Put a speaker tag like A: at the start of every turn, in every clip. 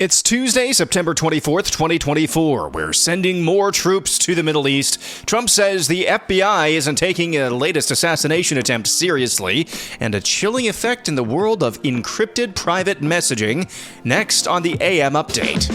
A: It's Tuesday, September 24th, 2024. We're sending more troops to the Middle East. Trump says the FBI isn't taking a latest assassination attempt seriously, and a chilling effect in the world of encrypted private messaging. Next on the AM Update.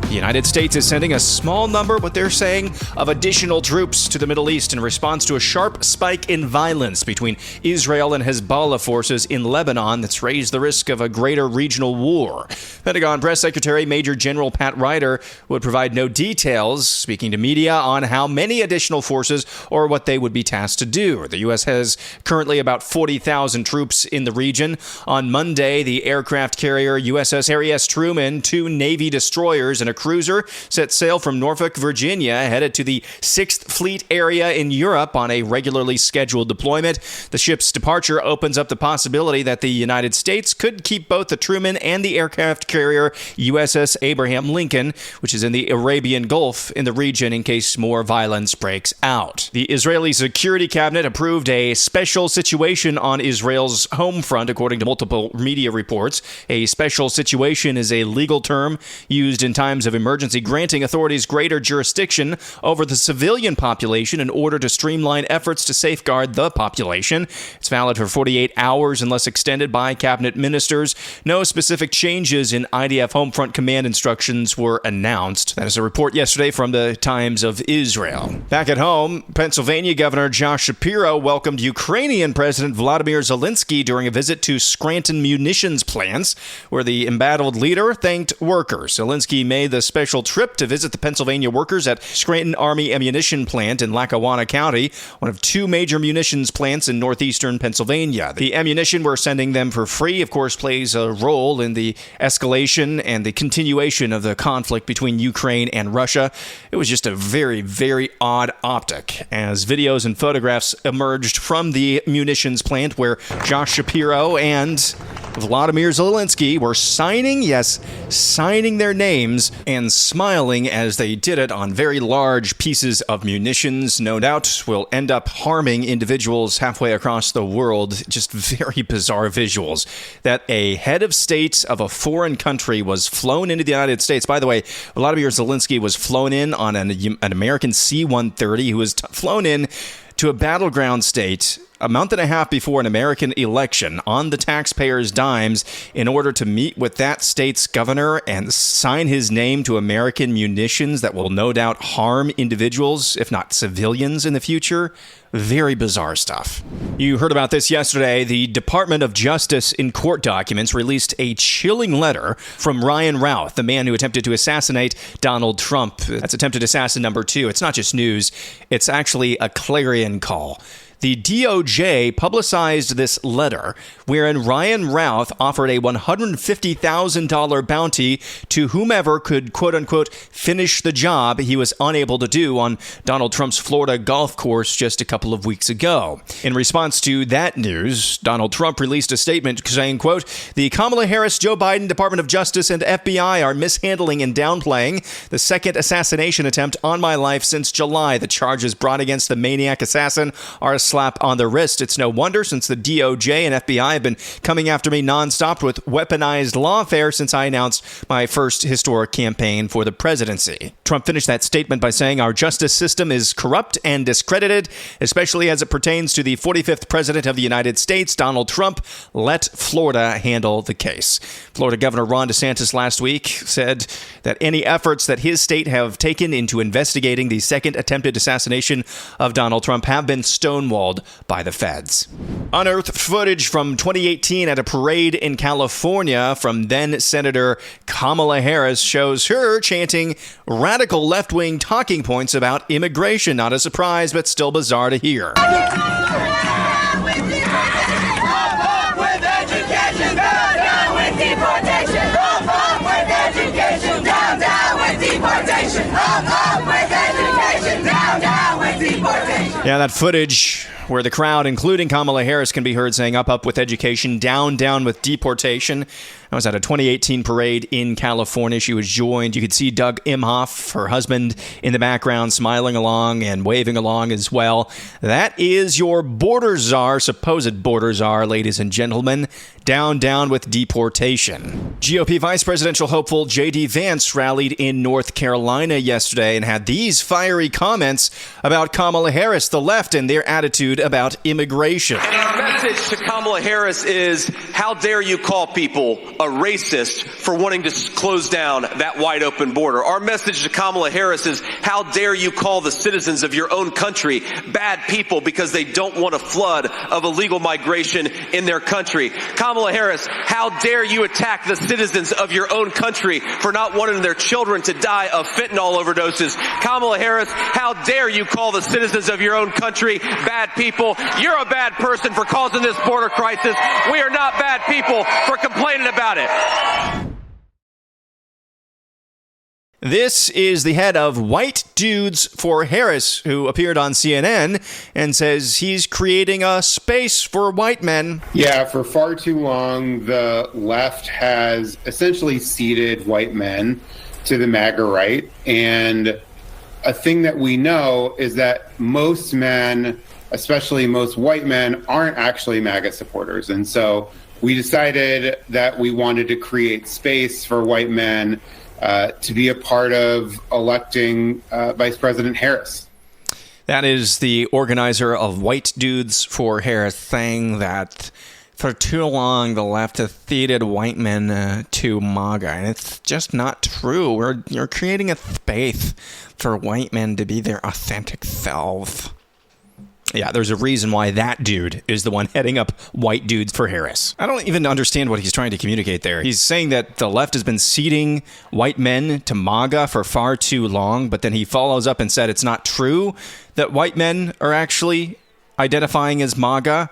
A: The United States is sending a small number, what they're saying, of additional troops to the Middle East in response to a sharp spike in violence between Israel and Hezbollah forces in Lebanon that's raised the risk of a greater regional war. Pentagon Press Secretary Major General Pat Ryder would provide no details, speaking to media, on how many additional forces or what they would be tasked to do. The U.S. has currently about 40,000 troops in the region. On Monday, the aircraft carrier USS Harry S. Truman, two Navy destroyers, and a cruiser set sail from Norfolk, Virginia, headed to the 6th Fleet area in Europe on a regularly scheduled deployment. The ship's departure opens up the possibility that the United States could keep both the Truman and the aircraft carrier USS Abraham Lincoln, which is in the Arabian Gulf, in the region in case more violence breaks out. The Israeli Security Cabinet approved a special situation on Israel's home front, according to multiple media reports. A special situation is a legal term used in times of emergency, granting authorities greater jurisdiction over the civilian population in order to streamline efforts to safeguard the population. It's valid for 48 hours unless extended by cabinet ministers. No specific changes in IDF Homefront Command instructions were announced. That is a report yesterday from the Times of Israel. Back at home, Pennsylvania Governor Josh Shapiro welcomed Ukrainian President Volodymyr Zelensky during a visit to Scranton munitions plants, where the embattled leader thanked workers. Zelensky made the special trip to visit the Pennsylvania workers at Scranton Army Ammunition Plant in Lackawanna County, one of two major munitions plants in northeastern Pennsylvania. The ammunition we're sending them for free, of course, plays a role in the escalation and the continuation of the conflict between Ukraine and Russia. It was just a very, very odd optic as videos and photographs emerged from the munitions plant where Josh Shapiro and Volodymyr Zelensky were signing their names and smiling as they did it on very large pieces of munitions. No doubt will end up harming individuals halfway across the world. Just very bizarre visuals. That a head of state of a foreign country was flown into the United States. By the way, Volodymyr Zelensky was flown in on an American C-130 who was flown in to a battleground state a month and a half before an American election on the taxpayers' dimes in order to meet with that state's governor and sign his name to American munitions that will no doubt harm individuals, if not civilians, in the future. Very bizarre stuff. You heard about this yesterday. The Department of Justice in court documents released a chilling letter from Ryan Routh, the man who attempted to assassinate Donald Trump. That's attempted assassin number 2. It's not just news. It's actually a clarion call. The DOJ publicized this letter wherein Ryan Routh offered a $150,000 bounty to whomever could, quote-unquote, finish the job he was unable to do on Donald Trump's Florida golf course just a couple of weeks ago. In response to that news, Donald Trump released a statement saying, quote, "The Kamala Harris, Joe Biden, Department of Justice, and FBI are mishandling and downplaying the second assassination attempt on my life since July. The charges brought against the maniac assassin are a slap on the wrist. It's no wonder since the DOJ and FBI have been coming after me nonstop with weaponized lawfare since I announced my first historic campaign for the presidency." Trump finished that statement by saying, "Our justice system is corrupt and discredited, especially as it pertains to the 45th president of the United States, Donald Trump. Let Florida handle the case." Florida Governor Ron DeSantis last week said that any efforts that his state have taken into investigating the second attempted assassination of Donald Trump have been stonewalled by the feds. Unearthed footage from 2018 at a parade in California from then-Senator Kamala Harris shows her chanting radical left-wing talking points about immigration. Not a surprise, but still bizarre to hear. Yeah, that footage where the crowd, including Kamala Harris, can be heard saying up with education, down with deportation. I was at a 2018 parade in California. She was joined. You could see Doug Imhoff, her husband, in the background, smiling along and waving along as well. That is your border czar, supposed border czar, ladies and gentlemen. Down with deportation. GOP vice presidential hopeful J.D. Vance rallied in North Carolina yesterday and had these fiery comments about Kamala Harris, the left, and their attitude about immigration.
B: And our message to Kamala Harris is, how dare you call people a racist for wanting to close down that wide open border? Our message to Kamala Harris is, how dare you call the citizens of your own country bad people because they don't want a flood of illegal migration in their country? Kamala Harris, how dare you attack the citizens of your own country for not wanting their children to die of fentanyl overdoses? Kamala Harris, how dare you call the citizens of your own country bad people? You're a bad person for causing this border crisis. We are not bad people for complaining about it.
A: This is the head of White Dudes for Harris, who appeared on CNN and says he's creating a space for white men.
C: Yeah, for far too long, the left has essentially ceded white men to the MAGA right. And a thing that we know is that most men, especially most white men, aren't actually MAGA supporters. And so we decided that we wanted to create space for white men to be a part of electing Vice President Harris.
A: That is the organizer of White Dudes for Harris saying that for too long the left has ceded white men to MAGA. And it's just not true. You're creating a space for white men to be their authentic selves. Yeah, there's a reason why that dude is the one heading up White Dudes for Harris. I don't even understand what he's trying to communicate there. He's saying that the left has been ceding white men to MAGA for far too long, but then he follows up and said it's not true that white men are actually identifying as MAGA.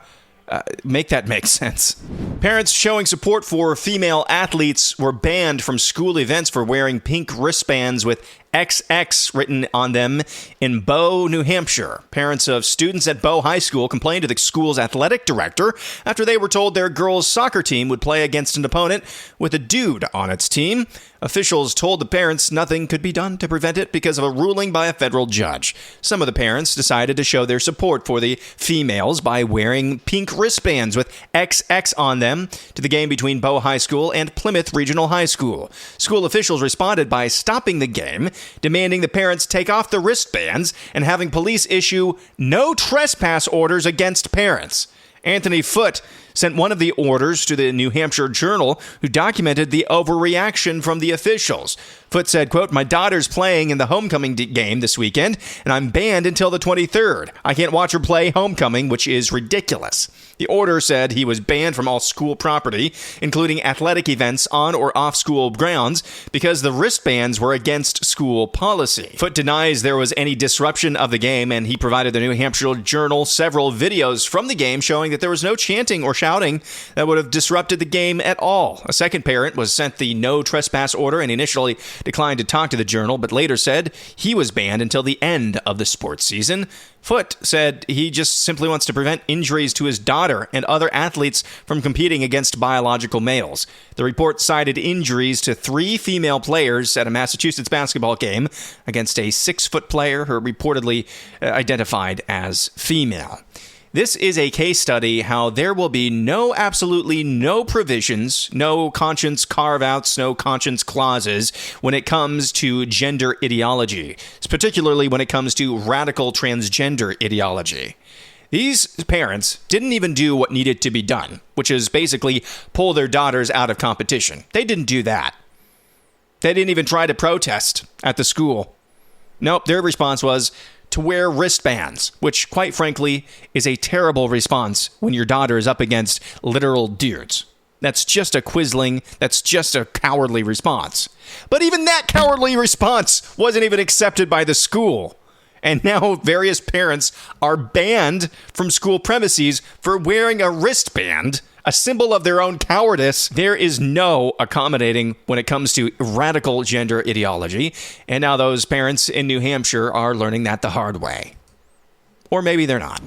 A: Make that make sense. Parents showing support for female athletes were banned from school events for wearing pink wristbands with XX written on them in Bow, New Hampshire. Parents of students at Bow High School complained to the school's athletic director after they were told their girls' soccer team would play against an opponent with a dude on its team. Officials told the parents nothing could be done to prevent it because of a ruling by a federal judge. Some of the parents decided to show their support for the females by wearing pink wristbands with XX on them to the game between Bow High School and Plymouth Regional High School. School officials responded by stopping the game, demanding the parents take off the wristbands and having police issue no trespass orders against parents. Anthony Foote sent one of the orders to the New Hampshire Journal, who documented the overreaction from the officials. Foote said, quote, "My daughter's playing in the homecoming game this weekend, and I'm banned until the 23rd. I can't watch her play homecoming, which is ridiculous." The order said he was banned from all school property, including athletic events on or off school grounds, because the wristbands were against school policy. Foote denies there was any disruption of the game, and he provided the New Hampshire Journal several videos from the game showing that there was no chanting or shouting that would have disrupted the game at all. A second parent was sent the no trespass order and initially declined to talk to the Journal, but later said he was banned until the end of the sports season. Foote said he just simply wants to prevent injuries to his daughter and other athletes from competing against biological males. The report cited injuries to 3 female players at a Massachusetts basketball game against a 6-foot player who reportedly identified as female. This is a case study how there will be absolutely no provisions, no conscience carve-outs, no conscience clauses when it comes to gender ideology, particularly when it comes to radical transgender ideology. These parents didn't even do what needed to be done, which is basically pull their daughters out of competition. They didn't do that. They didn't even try to protest at the school. Nope, their response was to wear wristbands, which, quite frankly, is a terrible response when your daughter is up against literal dudes. That's just a quisling, that's just a cowardly response. But even that cowardly response wasn't even accepted by the school. And now various parents are banned from school premises for wearing a wristband, a symbol of their own cowardice. There is no accommodating when it comes to radical gender ideology. And now those parents in New Hampshire are learning that the hard way. Or maybe they're not.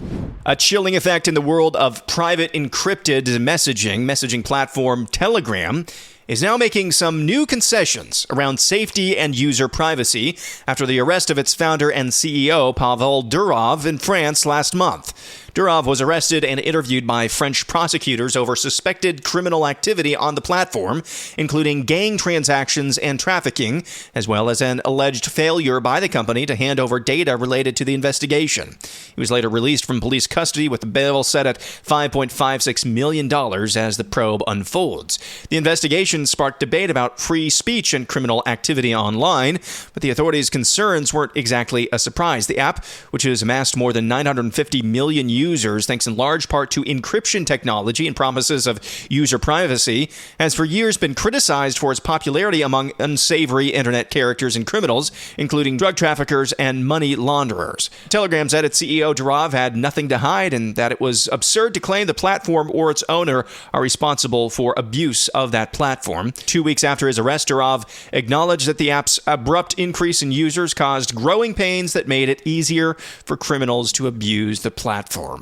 A: A chilling effect in the world of private encrypted messaging platform Telegram is now making some new concessions around safety and user privacy after the arrest of its founder and CEO, Pavel Durov, in France last month. Durov was arrested and interviewed by French prosecutors over suspected criminal activity on the platform, including gang transactions and trafficking, as well as an alleged failure by the company to hand over data related to the investigation. He was later released from police custody with the bail set at $5.56 million as the probe unfolds. The investigation sparked debate about free speech and criminal activity online, but the authorities' concerns weren't exactly a surprise. The app, which has amassed more than 950 million users thanks in large part to encryption technology and promises of user privacy, has for years been criticized for its popularity among unsavory internet characters and criminals, including drug traffickers and money launderers. Telegram said its CEO Durov had nothing to hide and that it was absurd to claim the platform or its owner are responsible for abuse of that platform. 2 weeks after his arrest, Durov acknowledged that the app's abrupt increase in users caused growing pains that made it easier for criminals to abuse the platform.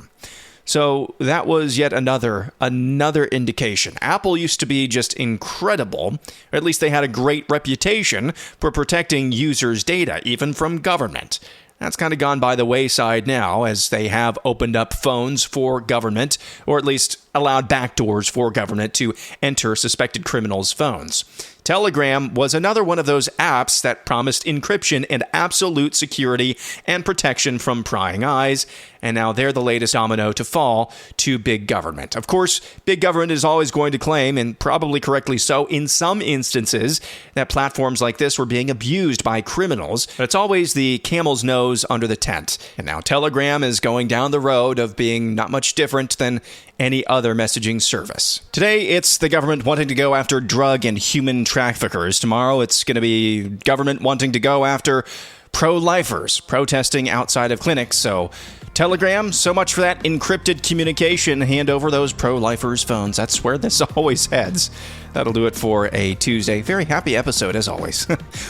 A: So that was yet another indication. Apple used to be just incredible, or at least they had a great reputation for protecting users' data, even from government. That's kind of gone by the wayside now, as they have opened up phones for government, or at least allowed backdoors for government to enter suspected criminals' phones. Telegram was another one of those apps that promised encryption and absolute security and protection from prying eyes, and now they're the latest domino to fall to big government. Of course, big government is always going to claim, and probably correctly so in some instances, that platforms like this were being abused by criminals, but it's always the camel's nose under the tent. And now Telegram is going down the road of being not much different than any other messaging service. Today, it's the government wanting to go after drug and human traffickers. Tomorrow, it's going to be government wanting to go after pro-lifers protesting outside of clinics. So, Telegram, so much for that encrypted communication. Hand over those pro-lifers' phones. That's where this always heads. That'll do it for a Tuesday. Very happy episode, as always.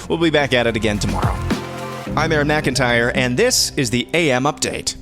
A: We'll be back at it again tomorrow. I'm Aaron McIntyre, and this is the AM Update.